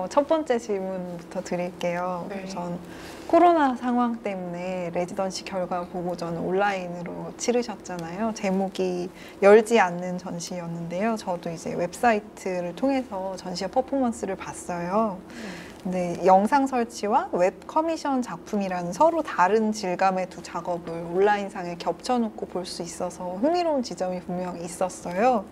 첫 번째 질문부터 드릴게요. 네. 우선 코로나 상황 때문에 레지던시 결과 보고전을 온라인으로 치르셨잖아요. 제목이 열지 않는 전시였는데요. 저도 이제 웹사이트를 통해서 전시의 퍼포먼스를 봤어요. 근데 영상 설치와 웹 커미션 작품이라는 서로 다른 질감의 두 작업을 온라인상에 겹쳐놓고 볼 수 있어서 흥미로운 지점이 분명히 있었어요.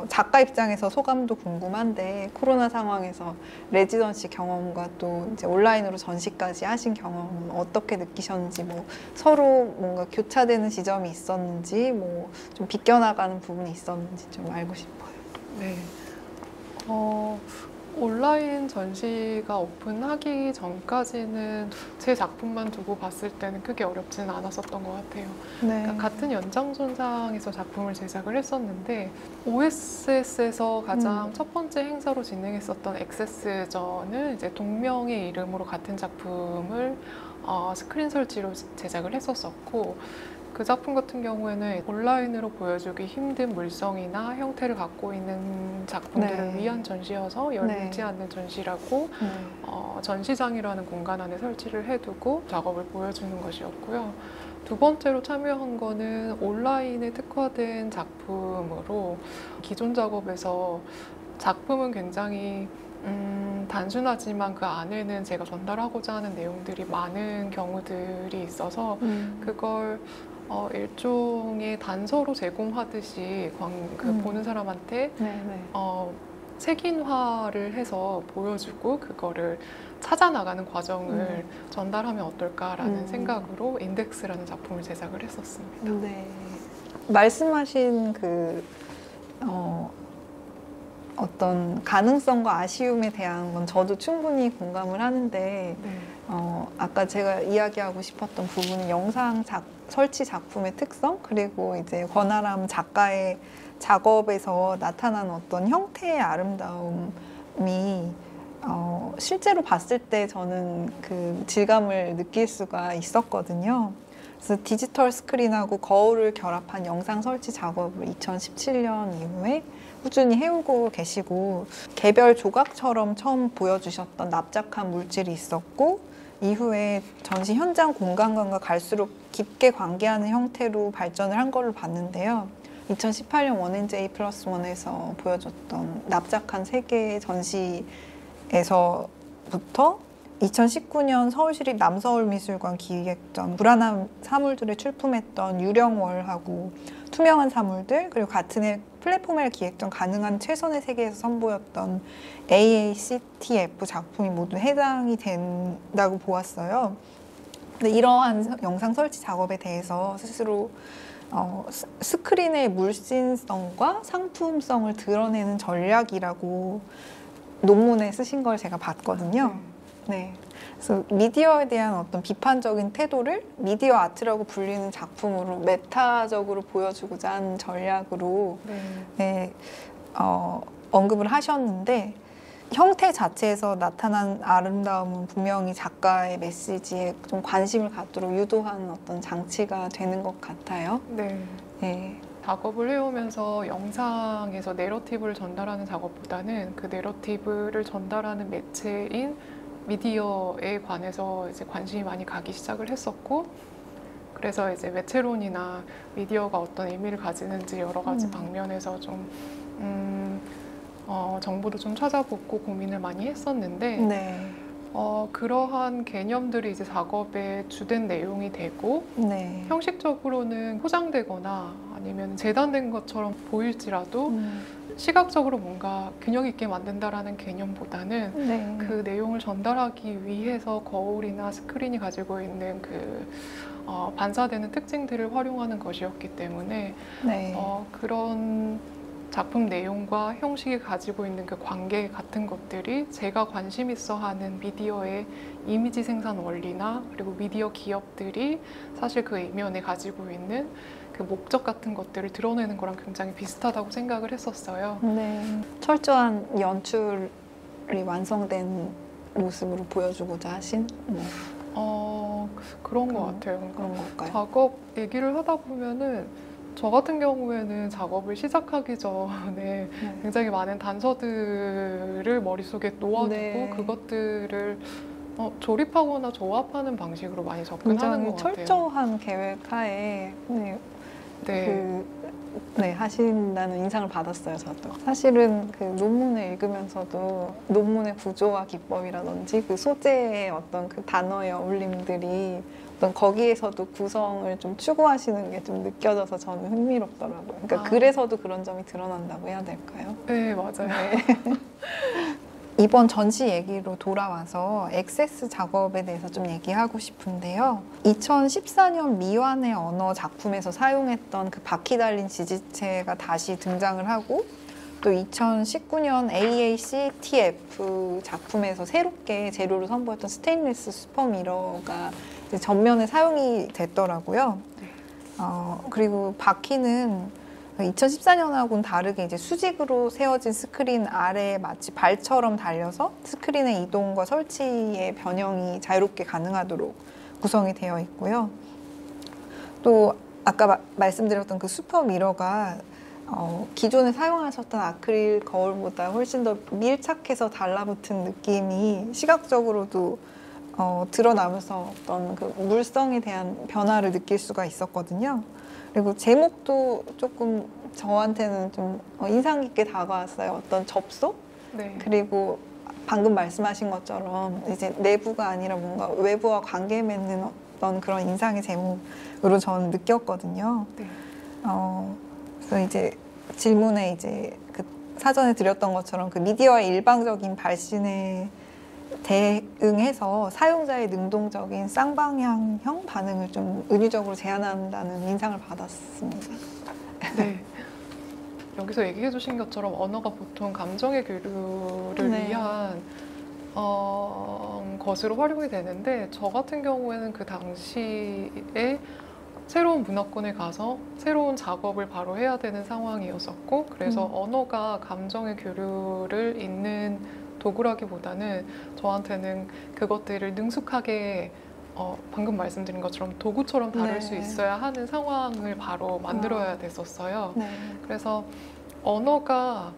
작가 입장에서 소감도 궁금한데 코로나 상황에서 레지던시 경험과 또 이제 온라인으로 전시까지 하신 경험은 어떻게 느끼셨는지, 뭐 서로 뭔가 교차되는 지점이 있었는지, 뭐 좀 비껴나가는 부분이 있었는지 좀 알고 싶어요. 네. 온라인 전시가 오픈하기 전까지는 제 작품만 두고 봤을 때는 크게 어렵지는 않았었던 것 같아요. 네. 그러니까 같은 연장선상에서 작품을 제작을 했었는데 OSS에서 가장 첫 번째 행사로 진행했었던 액세스전은 이제 동명의 이름으로 같은 작품을 스크린 설치로 제작을 했었었고, 그 작품 같은 경우에는 온라인으로 보여주기 힘든 물성이나 형태를 갖고 있는 작품들을 네. 위한 전시여서 열지 네. 않는 전시라고 전시장이라는 공간 안에 설치를 해두고 작업을 보여주는 것이었고요. 두 번째로 참여한 거는 온라인에 특화된 작품으로, 기존 작업에서 작품은 굉장히 단순하지만 그 안에는 제가 전달하고자 하는 내용들이 많은 경우들이 있어서 그걸 일종의 단서로 제공하듯이 보는 사람한테 네네. 색인화를 해서 보여주고 그거를 찾아 나가는 과정을 전달하면 어떨까라는 생각으로 인덱스라는 작품을 제작을 했었습니다. 네. 말씀하신 어떤 가능성과 아쉬움에 대한 건 저도 충분히 공감을 하는데, 네. 아까 제가 이야기하고 싶었던 부분이 영상 설치 작품의 특성, 그리고 이제 권아람 작가의 작업에서 나타난 어떤 형태의 아름다움이 실제로 봤을 때 저는 그 질감을 느낄 수가 있었거든요. 그래서 디지털 스크린하고 거울을 결합한 영상 설치 작업을 2017년 이후에 꾸준히 해오고 계시고, 개별 조각처럼 처음 보여주셨던 납작한 물질이 있었고, 이후에 전시 현장 공간과 갈수록 깊게 관계하는 형태로 발전을 한 걸로 봤는데요. 2018년 1NJ+1에서 보여줬던 납작한 세계 전시에서부터 2019년 서울시립 남서울미술관 기획전 불안한 사물들을 출품했던 유령월하고 투명한 사물들, 그리고 같은 해 플랫폼을 기획전 가능한 최선의 세계에서 선보였던 AACTF 작품이 모두 해당이 된다고 보았어요. 근데 이러한 영상 설치 작업에 대해서 스스로 스크린의 물씬성과 상품성을 드러내는 전략이라고 논문에 쓰신 걸 제가 봤거든요. 네. 그래서 미디어에 대한 어떤 비판적인 태도를 미디어 아트라고 불리는 작품으로 메타적으로 보여주고자 하는 전략으로 언급을 하셨는데, 형태 자체에서 나타난 아름다움은 분명히 작가의 메시지에 좀 관심을 갖도록 유도하는 어떤 장치가 되는 것 같아요. 네. 네. 작업을 해오면서 영상에서 내러티브를 전달하는 작업보다는 그 내러티브를 전달하는 매체인 미디어에 관해서 이제 관심이 많이 가기 시작을 했었고, 그래서 이제 매체론이나 미디어가 어떤 의미를 가지는지 여러 가지 방면에서 좀 정보도 좀 찾아보고 고민을 많이 했었는데, 네. 그러한 개념들이 이제 작업의 주된 내용이 되고, 네. 형식적으로는 포장되거나 아니면 재단된 것처럼 보일지라도 시각적으로 뭔가 균형 있게 만든다라는 개념보다는 네. 그 내용을 전달하기 위해서 거울이나 스크린이 가지고 있는 그 반사되는 특징들을 활용하는 것이었기 때문에 네. 그런 작품 내용과 형식이 가지고 있는 그 관계 같은 것들이 제가 관심 있어 하는 미디어의 이미지 생산 원리나, 그리고 미디어 기업들이 사실 그 이면에 가지고 있는 그 목적 같은 것들을 드러내는 거랑 굉장히 비슷하다고 생각을 했었어요. 네. 철저한 연출이 완성된 모습으로 보여주고자 하신 그런 것 같아요. 그런 걸까요? 작업 얘기를 하다 보면은 저 같은 경우에는 작업을 시작하기 전에 네. 굉장히 많은 단서들을 머릿속에 놓아두고 네. 그것들을 조립하거나 조합하는 방식으로 많이 접근하는 굉장히 것 같아요. 철저한 계획하에 네, 네. 하신다는 인상을 받았어요, 저도. 사실은 그 논문을 읽으면서도 논문의 구조와 기법이라든지 그 소재의 어떤 그 단어의 어울림들이 어떤 거기에서도 구성을 좀 추구하시는 게 좀 느껴져서 저는 흥미롭더라고요. 그러니까 그래서도 그런 점이 드러난다고 해야 될까요? 네, 맞아요. 네. 이번 전시 얘기로 돌아와서 액세스 작업에 대해서 좀 얘기하고 싶은데요. 2014년 미완의 언어 작품에서 사용했던 그 바퀴 달린 지지체가 다시 등장을 하고 또 2019년 AAC-TF 작품에서 새롭게 재료로 선보였던 스테인리스 슈퍼미러가 이제 전면에 사용이 됐더라고요. 그리고 바퀴는 2014년하고는 다르게 이제 수직으로 세워진 스크린 아래에 마치 발처럼 달려서 스크린의 이동과 설치의 변형이 자유롭게 가능하도록 구성이 되어 있고요. 또 아까 말씀드렸던 그 슈퍼 미러가 기존에 사용하셨던 아크릴 거울보다 훨씬 더 밀착해서 달라붙은 느낌이 시각적으로도 드러나면서 어떤 그 물성에 대한 변화를 느낄 수가 있었거든요. 그리고 제목도 조금 저한테는 좀 인상 깊게 다가왔어요. 어떤 접속? 네. 그리고 방금 말씀하신 것처럼 이제 내부가 아니라 뭔가 외부와 관계 맺는 어떤 그런 인상의 제목으로 저는 느꼈거든요. 네. 그래서 이제 질문에 이제 그 사전에 드렸던 것처럼 그 미디어의 일방적인 발신에 대응해서 사용자의 능동적인 쌍방향형 반응을 좀 은유적으로 제한한다는 인상을 받았습니다. 네. 여기서 얘기해 주신 것처럼 언어가 보통 감정의 교류를 네. 위한 것으로 활용이 되는데 저 같은 경우에는 그 당시에 새로운 문화권에 가서 새로운 작업을 바로 해야 되는 상황이었었고 그래서 언어가 감정의 교류를 잇는 도구라기보다는 저한테는 그것들을 능숙하게 방금 말씀드린 것처럼 도구처럼 다룰 네. 수 있어야 하는 상황을 바로 만들어야 됐었어요. 네. 그래서 언어가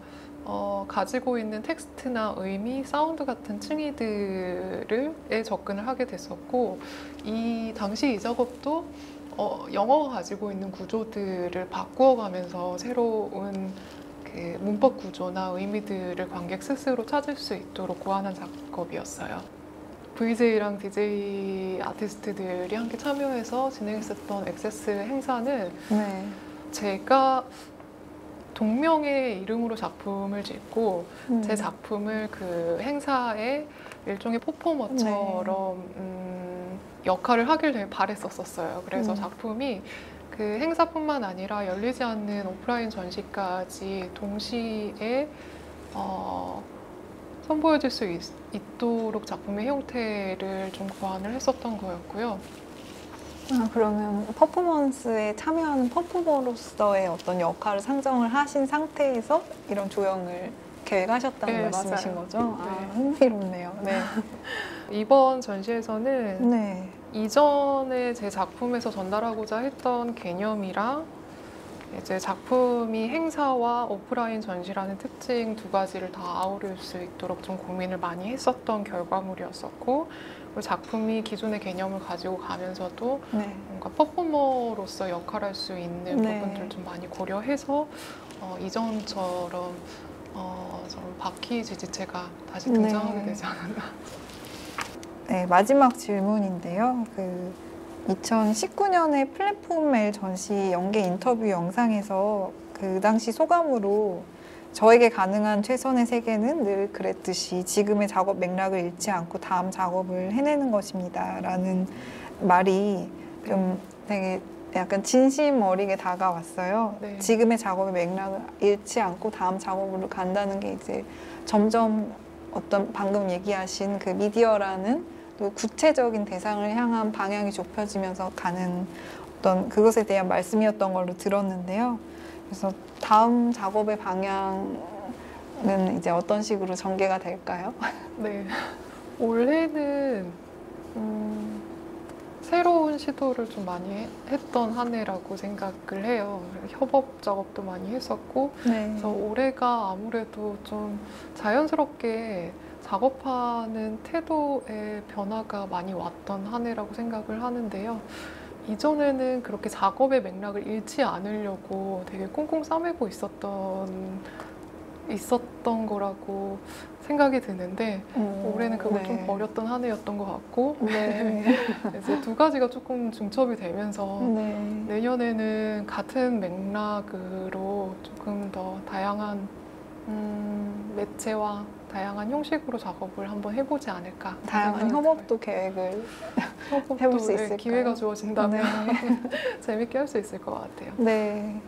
가지고 있는 텍스트나 의미, 사운드 같은 층위들에 접근을 하게 됐었고 이 당시 이 작업도 영어가 가지고 있는 구조들을 바꾸어가면서 새로운 그 문법 구조나 의미들을 관객 스스로 찾을 수 있도록 고안한 작업이었어요. VJ랑 DJ 아티스트들이 함께 참여해서 진행했었던 액세스 행사는 네. 제가 동명의 이름으로 작품을 짓고 제 작품을 그 행사의 일종의 퍼포머처럼 역할을 하길 되게 바랬었어요. 그래서 작품이 그 행사뿐만 아니라 열리지 않는 오프라인 전시까지 동시에 선보여질 수 있도록 작품의 형태를 좀 고안을 했었던 거였고요. 그러면 퍼포먼스에 참여하는 퍼포머로서의 어떤 역할을 상정을 하신 상태에서 이런 조형을 계획하셨다는 네, 말씀이신 맞아요. 거죠? 네. 흥미롭네요. 네. 이번 전시에서는 네. 이전에 제 작품에서 전달하고자 했던 개념이랑 이제 작품이 행사와 오프라인 전시라는 특징 두 가지를 다 아우를 수 있도록 좀 고민을 많이 했었던 결과물이었었고 그리고 작품이 기존의 개념을 가지고 가면서도 네. 뭔가 퍼포머로서 역할할 수 있는 네. 부분들 좀 많이 고려해서 이전처럼 저런 바퀴 지지체가 다시 등장하게 되지 않았나. 네, 마지막 질문인데요. 2019년에 플랫폼 전시 연계 인터뷰 영상에서 그 당시 소감으로 저에게 가능한 최선의 세계는 늘 그랬듯이 지금의 작업 맥락을 잃지 않고 다음 작업을 해내는 것입니다. 라는 말이 좀 되게 약간 진심 어리게 다가왔어요. 네. 지금의 작업의 맥락을 잃지 않고 다음 작업으로 간다는 게 이제 점점 어떤 방금 얘기하신 그 미디어라는 또 구체적인 대상을 향한 방향이 좁혀지면서 가는 어떤 그것에 대한 말씀이었던 걸로 들었는데요. 그래서 다음 작업의 방향은 이제 어떤 식으로 전개가 될까요? 네. 올해는 새로운 시도를 좀 많이 했던 한 해라고 생각을 해요. 협업 작업도 많이 했었고, 네. 그래서 올해가 아무래도 좀 자연스럽게 작업하는 태도의 변화가 많이 왔던 한 해라고 생각을 하는데요. 이전에는 그렇게 작업의 맥락을 잃지 않으려고 되게 꽁꽁 싸매고 있었던 거라고 생각이 드는데, 올해는 그걸 좀 버렸던 한 해였던 것 같고, 네. 이제 두 가지가 조금 중첩이 되면서 네. 내년에는 같은 맥락으로 조금 더 다양한 매체와 다양한 형식으로 작업을 한번 해보지 않을까. 다양한 협업도 계획을 협업도 해볼 수 있을까요? 기회가 주어진다면 네. 재밌게 할 수 있을 것 같아요. 네.